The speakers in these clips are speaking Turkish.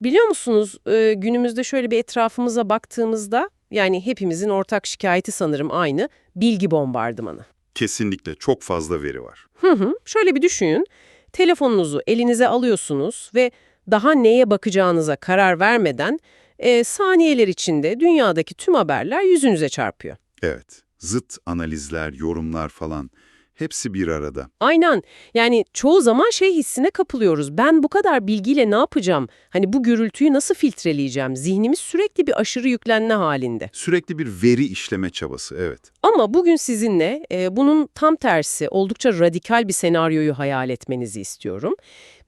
Biliyor musunuz, günümüzde şöyle bir etrafımıza baktığımızda, yani hepimizin ortak şikayeti sanırım aynı, bilgi bombardımanı. Kesinlikle çok fazla veri var. Şöyle bir düşünün, telefonunuzu elinize alıyorsunuz ve daha neye bakacağınıza karar vermeden saniyeler içinde dünyadaki tüm haberler yüzünüze çarpıyor. Evet, zıt analizler, yorumlar falan hepsi bir arada. Aynen. Yani çoğu zaman şey hissine kapılıyoruz. Ben bu kadar bilgiyle ne yapacağım? Hani bu gürültüyü nasıl filtreleyeceğim? Zihnimiz sürekli bir aşırı yüklenme halinde. Sürekli bir veri işleme çabası, evet. Ama bugün sizinle bunun tam tersi, oldukça radikal bir senaryoyu hayal etmenizi istiyorum.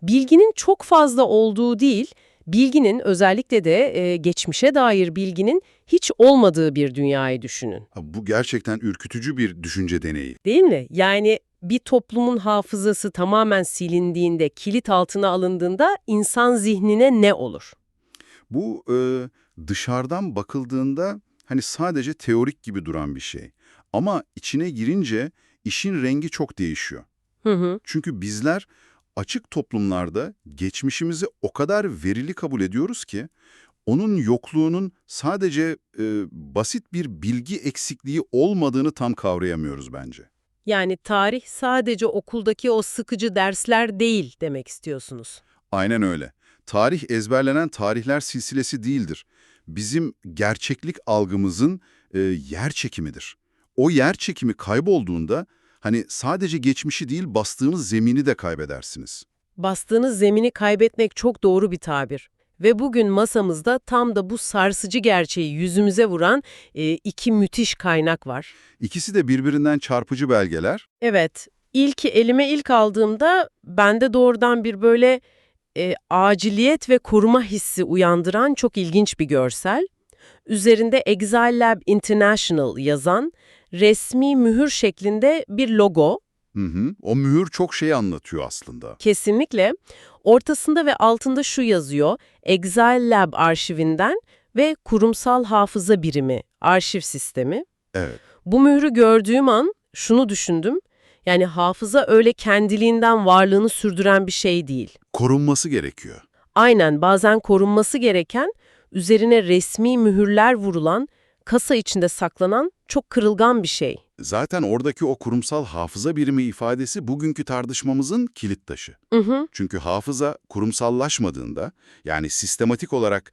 Bilginin çok fazla olduğu değil, bilginin özellikle de geçmişe dair bilginin hiç olmadığı bir dünyayı düşünün. Bu gerçekten ürkütücü bir düşünce deneyi. Değil mi? Yani bir toplumun hafızası tamamen silindiğinde, kilit altına alındığında insan zihnine ne olur? Bu dışarıdan bakıldığında hani sadece teorik gibi duran bir şey. Ama içine girince işin rengi çok değişiyor. Hı hı. Çünkü bizler açık toplumlarda geçmişimizi o kadar verili kabul ediyoruz ki onun yokluğunun sadece basit bir bilgi eksikliği olmadığını tam kavrayamıyoruz bence. Yani tarih sadece okuldaki o sıkıcı dersler değil demek istiyorsunuz. Aynen öyle. Tarih ezberlenen tarihler silsilesi değildir. Bizim gerçeklik algımızın yer çekimidir. O yer çekimi kaybolduğunda hani sadece geçmişi değil bastığınız zemini de kaybedersiniz. Bastığınız zemini kaybetmek çok doğru bir tabir. Ve bugün masamızda tam da bu sarsıcı gerçeği yüzümüze vuran iki müthiş kaynak var. İkisi de birbirinden çarpıcı belgeler. Evet, elime ilk aldığımda bende doğrudan bir böyle aciliyet ve koruma hissi uyandıran çok ilginç bir görsel. Üzerinde Exile Lab International yazan resmi mühür şeklinde bir logo. Hı hı. O mühür çok şey anlatıyor aslında. Kesinlikle. Ortasında ve altında şu yazıyor: Exile Lab arşivinden ve kurumsal hafıza birimi, arşiv sistemi. Evet. Bu mührü gördüğüm an şunu düşündüm. Yani hafıza öyle kendiliğinden varlığını sürdüren bir şey değil. Korunması gerekiyor. Aynen, bazen korunması gereken, üzerine resmi mühürler vurulan, kasa içinde saklanan çok kırılgan bir şey. Zaten oradaki o kurumsal hafıza birimi ifadesi bugünkü tartışmamızın kilit taşı. Hı hı. Çünkü hafıza kurumsallaşmadığında, yani sistematik olarak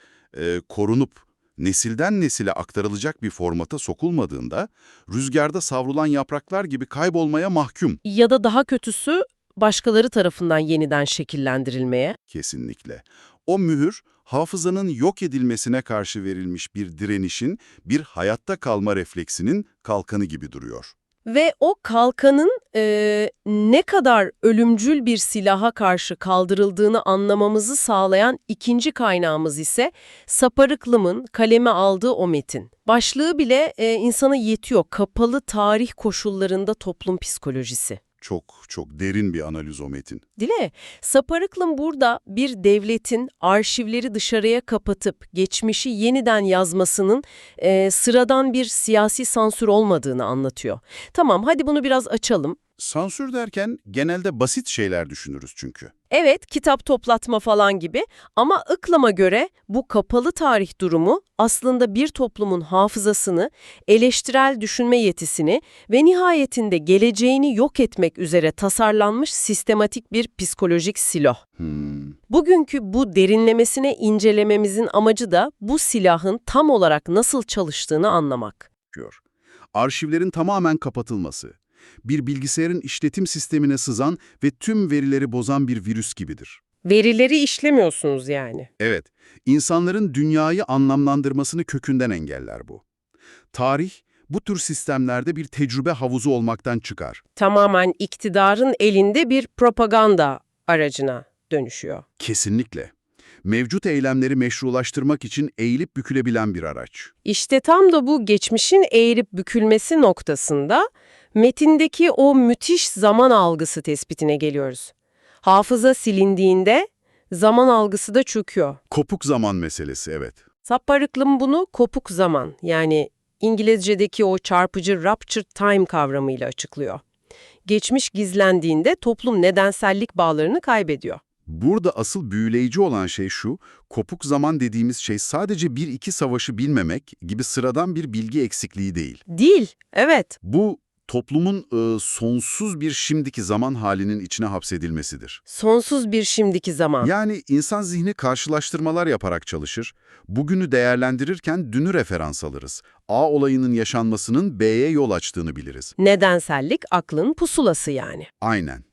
korunup nesilden nesile aktarılacak bir formata sokulmadığında, rüzgarda savrulan yapraklar gibi kaybolmaya mahkum. Ya da daha kötüsü, başkaları tarafından yeniden şekillendirilmeye. Kesinlikle. O mühür, hafızanın yok edilmesine karşı verilmiş bir direnişin, bir hayatta kalma refleksinin kalkanı gibi duruyor. Ve o kalkanın ne kadar ölümcül bir silaha karşı kaldırıldığını anlamamızı sağlayan ikinci kaynağımız ise Saparıklım'ın kaleme aldığı o metin. Başlığı bile insana yetiyor: Kapalı tarih koşullarında toplum psikolojisi. Çok çok derin bir analiz o metin. Değil mi? Saparıklım burada bir devletin arşivleri dışarıya kapatıp geçmişi yeniden yazmasının sıradan bir siyasi sansür olmadığını anlatıyor. Tamam, hadi bunu biraz açalım. Sansür derken genelde basit şeyler düşünürüz çünkü. Evet, kitap toplatma falan gibi, ama Iklam'a göre bu kapalı tarih durumu aslında bir toplumun hafızasını, eleştirel düşünme yetisini ve nihayetinde geleceğini yok etmek üzere tasarlanmış sistematik bir psikolojik silo. Bugünkü bu derinlemesine incelememizin amacı da bu silahın tam olarak nasıl çalıştığını anlamak. Diyor. Arşivlerin tamamen kapatılması, bir bilgisayarın işletim sistemine sızan ve tüm verileri bozan bir virüs gibidir. Verileri işlemiyorsunuz yani. Evet, insanların dünyayı anlamlandırmasını kökünden engeller bu. Tarih, bu tür sistemlerde bir tecrübe havuzu olmaktan çıkar. Tamamen iktidarın elinde bir propaganda aracına dönüşüyor. Kesinlikle. Mevcut eylemleri meşrulaştırmak için eğilip bükülebilen bir araç. İşte tam da bu geçmişin eğrip bükülmesi noktasında metindeki o müthiş zaman algısı tespitine geliyoruz. Hafıza silindiğinde zaman algısı da çöküyor. Kopuk zaman meselesi, evet. Saparıklım bunu kopuk zaman, yani İngilizce'deki o çarpıcı ruptured time kavramıyla açıklıyor. Geçmiş gizlendiğinde toplum nedensellik bağlarını kaybediyor. Burada asıl büyüleyici olan şey şu, kopuk zaman dediğimiz şey sadece bir iki savaşı bilmemek gibi sıradan bir bilgi eksikliği değil. Değil, evet. Bu toplumun sonsuz bir şimdiki zaman halinin içine hapsedilmesidir. Sonsuz bir şimdiki zaman. Yani insan zihni karşılaştırmalar yaparak çalışır, bugünü değerlendirirken dünü referans alırız. A olayının yaşanmasının B'ye yol açtığını biliriz. Nedensellik aklın pusulası yani. Aynen.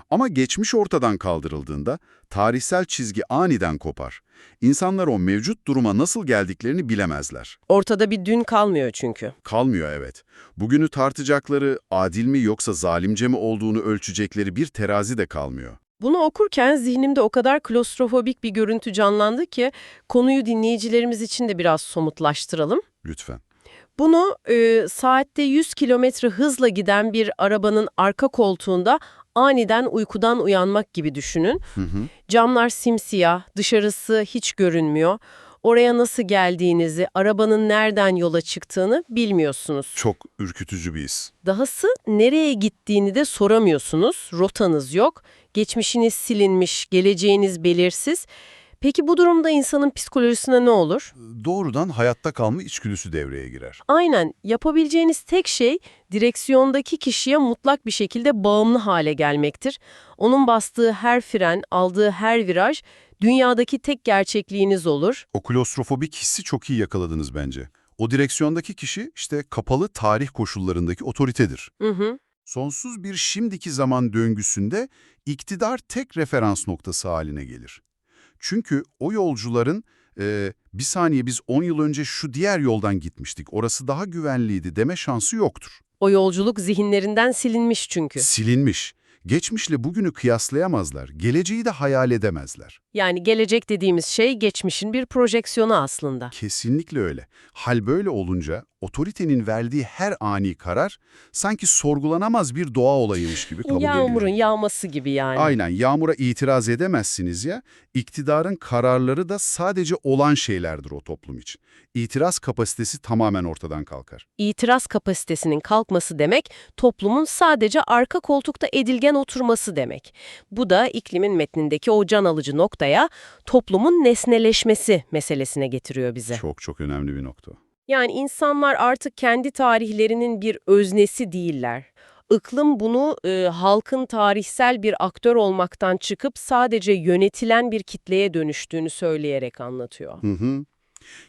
Ama geçmiş ortadan kaldırıldığında tarihsel çizgi aniden kopar. İnsanlar o mevcut duruma nasıl geldiklerini bilemezler. Ortada bir dün kalmıyor çünkü. Kalmıyor evet. Bugünü tartacakları adil mi yoksa zalimce mi olduğunu ölçecekleri bir terazi de kalmıyor. Bunu okurken zihnimde o kadar klostrofobik bir görüntü canlandı ki konuyu dinleyicilerimiz için de biraz somutlaştıralım. Lütfen. Bunu saatte 100 kilometre hızla giden bir arabanın arka koltuğunda aniden uykudan uyanmak gibi düşünün. Hı hı. Camlar simsiyah, dışarısı hiç görünmüyor. Oraya nasıl geldiğinizi, arabanın nereden yola çıktığını bilmiyorsunuz. Çok ürkütücü bir his. Dahası nereye gittiğini de soramıyorsunuz, rotanız yok, geçmişiniz silinmiş, geleceğiniz belirsiz. Peki bu durumda insanın psikolojisine ne olur? Doğrudan hayatta kalma içgüdüsü devreye girer. Aynen, yapabileceğiniz tek şey direksiyondaki kişiye mutlak bir şekilde bağımlı hale gelmektir. Onun bastığı her fren, aldığı her viraj dünyadaki tek gerçekliğiniz olur. O klostrofobik hissi çok iyi yakaladınız bence. O direksiyondaki kişi işte kapalı tarih koşullarındaki otoritedir. Hı hı. Sonsuz bir şimdiki zaman döngüsünde iktidar tek referans noktası haline gelir. Çünkü o yolcuların bir saniye biz 10 yıl önce şu diğer yoldan gitmiştik, orası daha güvenliydi deme şansı yoktur. O yolculuk zihinlerinden silinmiş çünkü. Silinmiş. Geçmişle bugünü kıyaslayamazlar, geleceği de hayal edemezler. Yani gelecek dediğimiz şey geçmişin bir projeksiyonu aslında. Kesinlikle öyle. Hal böyle olunca otoritenin verdiği her ani karar sanki sorgulanamaz bir doğa olayıymış gibi kabul ediliyor. Yağmurun yağması gibi yani. Aynen, yağmura itiraz edemezsiniz ya, iktidarın kararları da sadece olan şeylerdir o toplum için. İtiraz kapasitesi tamamen ortadan kalkar. İtiraz kapasitesinin kalkması demek, toplumun sadece arka koltukta edilgen oturması demek. Bu da iklimin metnindeki o can alıcı noktaya, toplumun nesneleşmesi meselesine getiriyor bizi. Çok çok önemli bir nokta. Yani insanlar artık kendi tarihlerinin bir öznesi değiller. Iklim bunu halkın tarihsel bir aktör olmaktan çıkıp sadece yönetilen bir kitleye dönüştüğünü söyleyerek anlatıyor. Hı hı.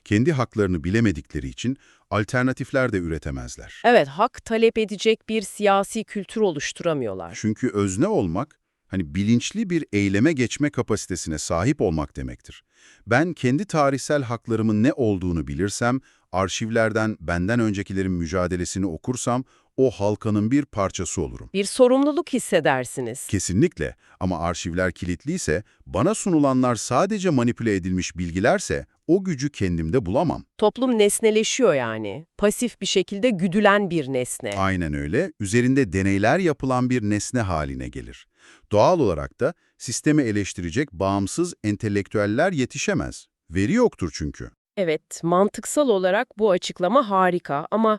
Kendi haklarını bilemedikleri için alternatifler de üretemezler. Evet, hak talep edecek bir siyasi kültür oluşturamıyorlar. Çünkü özne olmak, hani bilinçli bir eyleme geçme kapasitesine sahip olmak demektir. Ben kendi tarihsel haklarımın ne olduğunu bilirsem, arşivlerden benden öncekilerin mücadelesini okursam, o halkanın bir parçası olurum. Bir sorumluluk hissedersiniz. Kesinlikle, ama arşivler kilitliyse, bana sunulanlar sadece manipüle edilmiş bilgilerse, o gücü kendimde bulamam. Toplum nesneleşiyor yani. Pasif bir şekilde güdülen bir nesne. Aynen öyle, üzerinde deneyler yapılan bir nesne haline gelir. Doğal olarak da sistemi eleştirecek bağımsız entelektüeller yetişemez. Veri yoktur çünkü. Evet, mantıksal olarak bu açıklama harika ama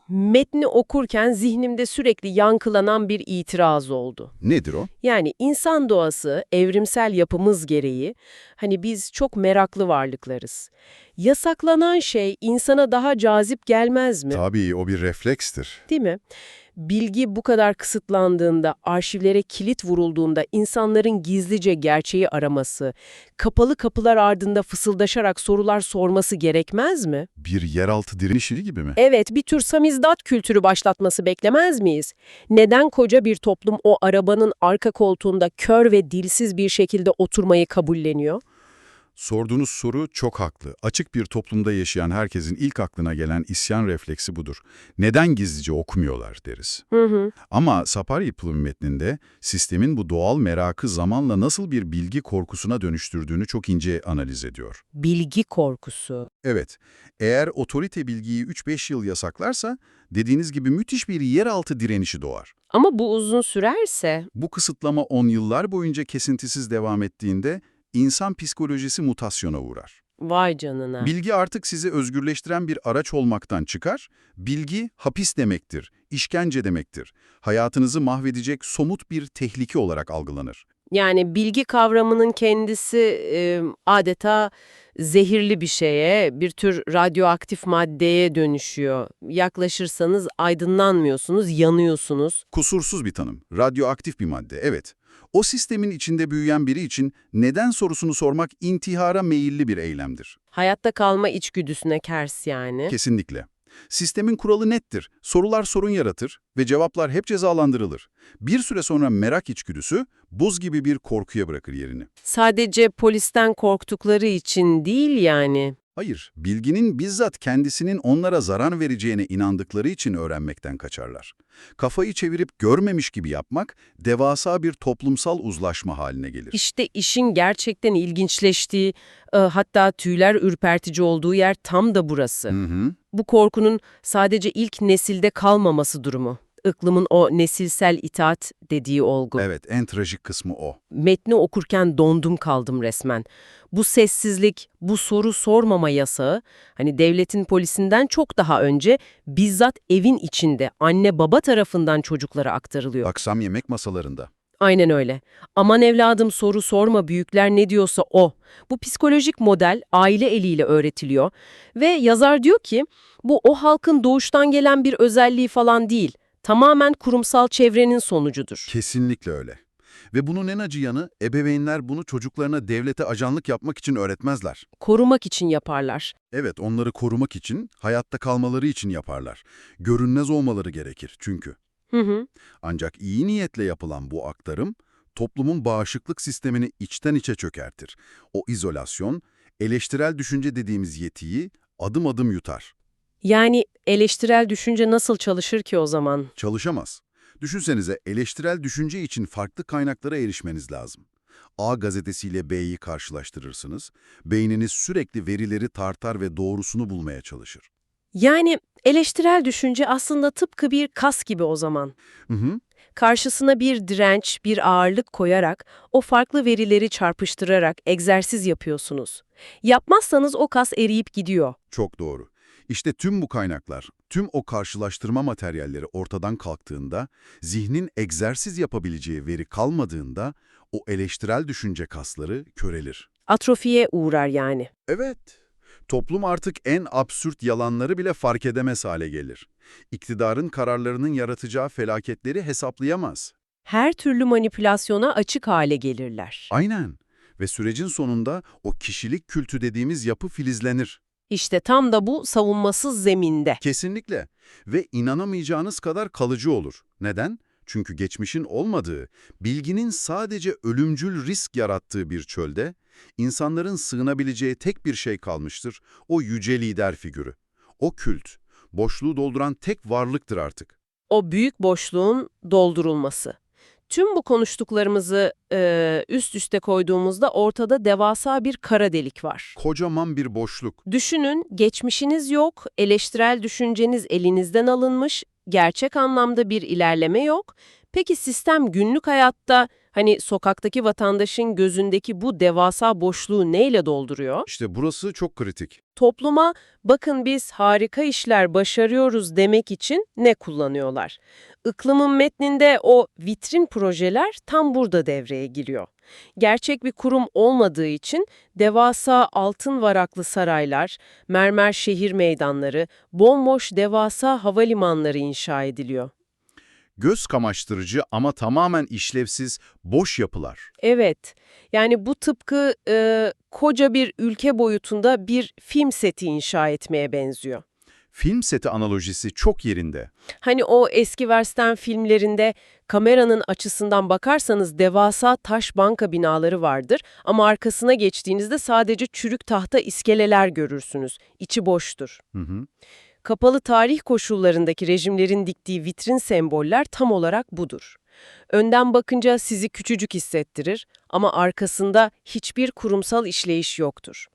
metni okurken zihnimde sürekli yankılanan bir itiraz oldu. Nedir o? Yani insan doğası, evrimsel yapımız gereği, hani biz çok meraklı varlıklarız. Yasaklanan şey insana daha cazip gelmez mi? Tabii o bir reflekstir. Değil mi? Bilgi bu kadar kısıtlandığında, arşivlere kilit vurulduğunda insanların gizlice gerçeği araması, kapalı kapılar ardında fısıldaşarak sorular sorması gerekmez mi? Bir yeraltı direnişi gibi mi? Evet, bir tür samizdat kültürü başlatması beklemez miyiz? Neden koca bir toplum o arabanın arka koltuğunda kör ve dilsiz bir şekilde oturmayı kabulleniyor? Sorduğunuz soru çok haklı. Açık bir toplumda yaşayan herkesin ilk aklına gelen isyan refleksi budur. Neden gizlice okumuyorlar deriz. Ama Sapari metninde sistemin bu doğal merakı zamanla nasıl bir bilgi korkusuna dönüştürdüğünü çok ince analiz ediyor. Bilgi korkusu. Evet, eğer otorite bilgiyi 3-5 yıl yasaklarsa, dediğiniz gibi müthiş bir yeraltı direnişi doğar. Ama bu uzun sürerse... Bu kısıtlama 10 yıllar boyunca kesintisiz devam ettiğinde, insan psikolojisi mutasyona uğrar. Vay canına. Bilgi artık sizi özgürleştiren bir araç olmaktan çıkar, bilgi hapis demektir, işkence demektir. Hayatınızı mahvedecek somut bir tehlike olarak algılanır. Yani bilgi kavramının kendisi adeta zehirli bir şeye, bir tür radyoaktif maddeye dönüşüyor. Yaklaşırsanız aydınlanmıyorsunuz, yanıyorsunuz. Kusursuz bir tanım. Radyoaktif bir madde, evet. O sistemin içinde büyüyen biri için neden sorusunu sormak intihara meyilli bir eylemdir. Hayatta kalma içgüdüsüne kers yani. Kesinlikle. Sistemin kuralı nettir. Sorular sorun yaratır ve cevaplar hep cezalandırılır. Bir süre sonra merak içgüdüsü buz gibi bir korkuya bırakır yerini. Sadece polisten korktukları için değil yani. Hayır, bilginin bizzat kendisinin onlara zarar vereceğine inandıkları için öğrenmekten kaçarlar. Kafayı çevirip görmemiş gibi yapmak, devasa bir toplumsal uzlaşma haline gelir. İşte işin gerçekten ilginçleştiği, hatta tüyler ürpertici olduğu yer tam da burası. Hı hı. Bu korkunun sadece ilk nesilde kalmaması durumu. Iklımın o nesilsel itaat dediği olgu. Evet, en trajik kısmı o. Metni okurken dondum kaldım resmen. Bu sessizlik, bu soru sormama yasağı, hani devletin polisinden çok daha önce bizzat evin içinde anne baba tarafından çocuklara aktarılıyor. Akşam yemek masalarında. Aynen öyle. Aman evladım soru sorma, büyükler ne diyorsa o. Bu psikolojik model aile eliyle öğretiliyor ve yazar diyor ki bu o halkın doğuştan gelen bir özelliği falan değil, tamamen kurumsal çevrenin sonucudur. Kesinlikle öyle. Ve bunun en acı yanı, ebeveynler bunu çocuklarına devlete ajanlık yapmak için öğretmezler. Korumak için yaparlar. Evet, onları korumak için, hayatta kalmaları için yaparlar. Görünmez olmaları gerekir çünkü. Hı hı. Ancak iyi niyetle yapılan bu aktarım, toplumun bağışıklık sistemini içten içe çökertir. O izolasyon, eleştirel düşünce dediğimiz yetiyi adım adım yutar. Yani eleştirel düşünce nasıl çalışır ki o zaman? Çalışamaz. Düşünsenize, eleştirel düşünce için farklı kaynaklara erişmeniz lazım. A gazetesiyle B'yi karşılaştırırsınız. Beyniniz sürekli verileri tartar ve doğrusunu bulmaya çalışır. Yani eleştirel düşünce aslında tıpkı bir kas gibi o zaman. Hı hı. Karşısına bir direnç, bir ağırlık koyarak, o farklı verileri çarpıştırarak egzersiz yapıyorsunuz. Yapmazsanız o kas eriyip gidiyor. Çok doğru. İşte tüm bu kaynaklar, tüm o karşılaştırma materyalleri ortadan kalktığında, zihnin egzersiz yapabileceği veri kalmadığında, o eleştirel düşünce kasları körelir. Atrofiye uğrar yani. Evet. Toplum artık en absürt yalanları bile fark edemez hale gelir. İktidarın kararlarının yaratacağı felaketleri hesaplayamaz. Her türlü manipülasyona açık hale gelirler. Aynen. Ve sürecin sonunda o kişilik kültü dediğimiz yapı filizlenir. İşte tam da bu savunmasız zeminde. Kesinlikle. Ve inanamayacağınız kadar kalıcı olur. Neden? Çünkü geçmişin olmadığı, bilginin sadece ölümcül risk yarattığı bir çölde, insanların sığınabileceği tek bir şey kalmıştır, o yüce lider figürü. O kült, boşluğu dolduran tek varlıktır artık. O büyük boşluğun doldurulması. Tüm bu konuştuklarımızı üst üste koyduğumuzda ortada devasa bir kara delik var. Kocaman bir boşluk. Düşünün, geçmişiniz yok, eleştirel düşünceniz elinizden alınmış, gerçek anlamda bir ilerleme yok. Peki sistem günlük hayatta, hani sokaktaki vatandaşın gözündeki bu devasa boşluğu neyle dolduruyor? İşte burası çok kritik. Topluma, bakın biz harika işler başarıyoruz demek için ne kullanıyorlar? Iklımın metninde o vitrin projeler tam burada devreye giriyor. Gerçek bir kurum olmadığı için devasa altın varaklı saraylar, mermer şehir meydanları, bomboş devasa havalimanları inşa ediliyor. Göz kamaştırıcı ama tamamen işlevsiz, boş yapılar. Evet, yani bu tıpkı koca bir ülke boyutunda bir film seti inşa etmeye benziyor. Film seti analojisi çok yerinde. Hani o eski Western filmlerinde kameranın açısından bakarsanız devasa taş banka binaları vardır ama arkasına geçtiğinizde sadece çürük tahta iskeleler görürsünüz. İçi boştur. Hı hı. Kapalı tarih koşullarındaki rejimlerin diktiği vitrin semboller tam olarak budur. Önden bakınca sizi küçücük hissettirir ama arkasında hiçbir kurumsal işleyiş yoktur.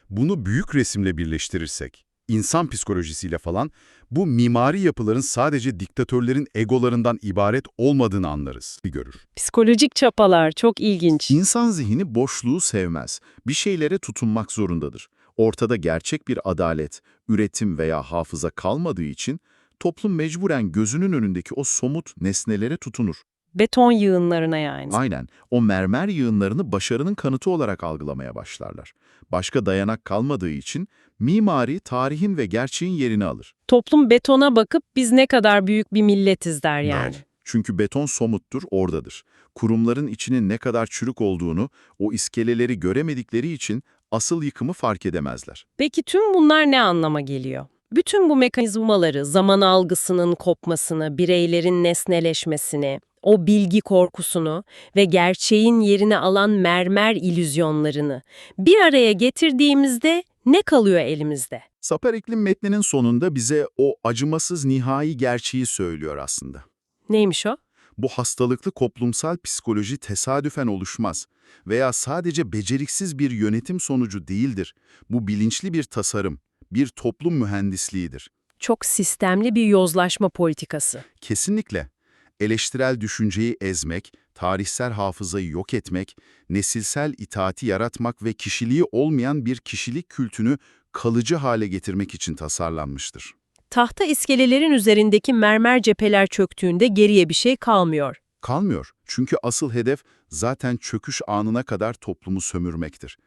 Bunu büyük resimle birleştirirsek, insan psikolojisiyle falan, bu mimari yapıların sadece diktatörlerin egolarından ibaret olmadığını anlarız, görür. Psikolojik çapalar çok ilginç. İnsan zihni boşluğu sevmez. Bir şeylere tutunmak zorundadır. Ortada gerçek bir adalet, üretim veya hafıza kalmadığı için toplum mecburen gözünün önündeki o somut nesnelere tutunur. beton yığınlarına yani. Aynen, o mermer yığınlarını başarının kanıtı olarak algılamaya başlarlar. Başka dayanak kalmadığı için mimari tarihin ve gerçeğin yerini alır. Toplum betona bakıp biz ne kadar büyük bir milletiz der yani. Evet. Çünkü beton somuttur, oradadır. Kurumların içinin ne kadar çürük olduğunu, o iskeleleri göremedikleri için asıl yıkımı fark edemezler. Peki tüm bunlar ne anlama geliyor? Bütün bu mekanizmaları, zaman algısının kopmasını, bireylerin nesneleşmesini, o bilgi korkusunu ve gerçeğin yerini alan mermer illüzyonlarını bir araya getirdiğimizde ne kalıyor elimizde? Saper İklim metninin sonunda bize o acımasız nihai gerçeği söylüyor aslında. Neymiş o? Bu hastalıklı toplumsal psikoloji tesadüfen oluşmaz veya sadece beceriksiz bir yönetim sonucu değildir. Bu bilinçli bir tasarım, bir toplum mühendisliğidir. Çok sistemli bir yozlaşma politikası. Kesinlikle. Eleştirel düşünceyi ezmek, tarihsel hafızayı yok etmek, nesilsel itaati yaratmak ve kişiliği olmayan bir kişilik kültünü kalıcı hale getirmek için tasarlanmıştır. Tahta iskelelerin üzerindeki mermer cepheler çöktüğünde geriye bir şey kalmıyor. Kalmıyor. Çünkü asıl hedef zaten çöküş anına kadar toplumu sömürmektir.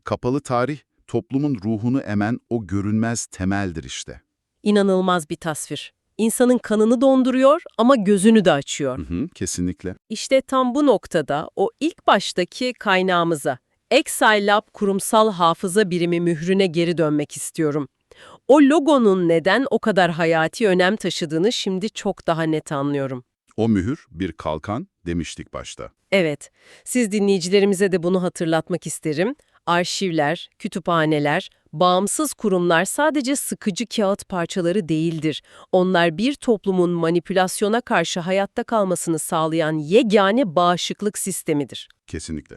Kapalı tarih, toplumun ruhunu emen o görünmez temeldir işte. İnanılmaz bir tasvir. İnsanın kanını donduruyor ama gözünü de açıyor. Kesinlikle. İşte tam bu noktada o ilk baştaki kaynağımıza, Exilab kurumsal hafıza birimi mührüne geri dönmek istiyorum. O logonun neden o kadar hayati önem taşıdığını şimdi çok daha net anlıyorum. O mühür bir kalkan demiştik başta. Evet, siz dinleyicilerimize de bunu hatırlatmak isterim. Arşivler, kütüphaneler, bağımsız kurumlar sadece sıkıcı kağıt parçaları değildir. Onlar bir toplumun manipülasyona karşı hayatta kalmasını sağlayan yegane bağışıklık sistemidir. Kesinlikle.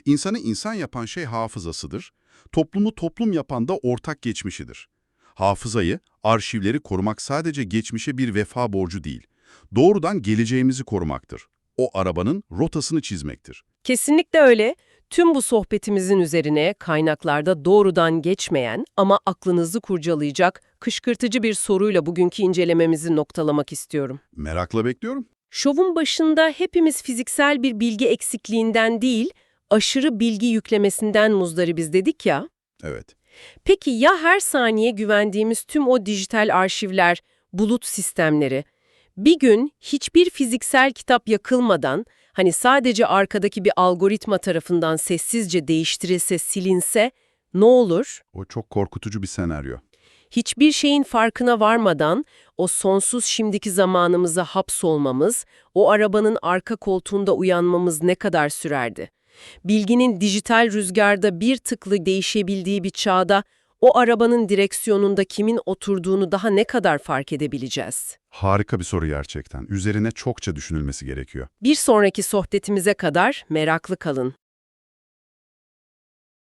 İnsanı insan yapan şey hafızasıdır. Toplumu toplum yapan da ortak geçmişidir. Hafızayı, arşivleri korumak sadece geçmişe bir vefa borcu değil. Doğrudan geleceğimizi korumaktır. O arabanın rotasını çizmektir. Kesinlikle öyle. Tüm bu sohbetimizin üzerine kaynaklarda doğrudan geçmeyen ama aklınızı kurcalayacak, kışkırtıcı bir soruyla bugünkü incelememizi noktalamak istiyorum. Merakla bekliyorum. Şovun başında hepimiz fiziksel bir bilgi eksikliğinden değil, aşırı bilgi yüklemesinden muzdaribiz dedik ya. Evet. Peki ya her saniye güvendiğimiz tüm o dijital arşivler, bulut sistemleri, bir gün hiçbir fiziksel kitap yakılmadan, hani sadece arkadaki bir algoritma tarafından sessizce değiştirilse, silinse ne olur? O çok korkutucu bir senaryo. Hiçbir şeyin farkına varmadan o sonsuz şimdiki zamanımıza hapsolmamız, o arabanın arka koltuğunda uyanmamız ne kadar sürerdi? Bilginin dijital rüzgarda bir tıklı değişebildiği bir çağda o arabanın direksiyonunda kimin oturduğunu daha ne kadar fark edebileceğiz? Harika bir soru gerçekten. Üzerine çokça düşünülmesi gerekiyor. Bir sonraki sohbetimize kadar meraklı kalın.